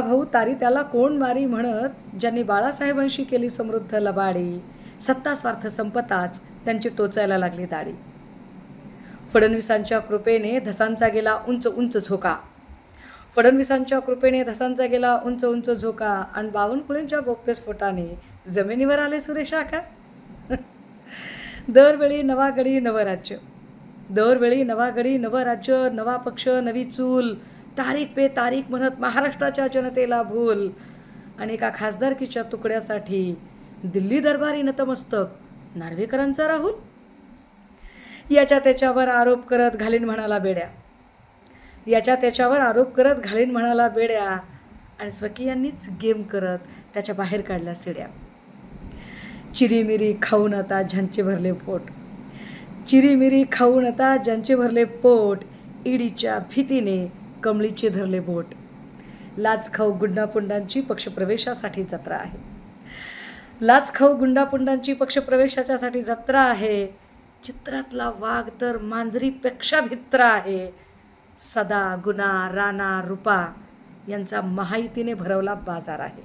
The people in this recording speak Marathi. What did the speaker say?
भाऊ तारी त्याला कोण मारी म्हणत ज्यांनी बाळासाहेबांशी केली समृद्ध लबाडी, सत्ता स्वार्थ संपताच त्यांची टोचायला लागली दाढी. फडणवीसांच्या कृपेने धसांचा गेला उंच उंच झोका, फडणवीसांच्या कृपेने धसांचा गेला उंच उंच झोका, आणि बावनकुळेंच्या गौप्यस्फोटाने जमिनीवर आले सुरेश आका. दरवेळी नवा गडी नवं राज्य, दरवेळी नवा गडी नवं राज्य, नवा पक्ष नवी चूल, तारीख पे तारीख म्हणत महाराष्ट्राच्या जनतेला भूल, आणि एका खासदारकीच्या तुकड्यासाठी दिल्ली दरबारी नतमस्तक नार्वेकरांचा राहुल. याच्या त्याच्यावर आरोप करत घालीन म्हणाला बेड्या, याच्या त्याच्यावर आरोप करत घालीन म्हणाला बेड्या, आणि स्वकीयांनीच गेम करत त्याच्या बाहेर काढल्या सिड्या. चिरीमिरी खाऊन आता ज्यांचे भरले पोट, चिरीमिरी खाऊन आता ज्यांचे भरले पोट, ईडीच्या भीतीने कमळीचे धरले बोट. लाच खाऊ गुंडापुंडांची पक्षप्रवेशासाठी जत्रा आहे, लाच खाऊ गुंडापुंडांची पक्षप्रवेशाच्यासाठी जत्रा आहे. चित्रातला वाघ तर मांजरीपेक्षा भित्रा आहे. सदा, गुना, राणा, रुपा यांचा महायुतीने भरवला बाजार आहे.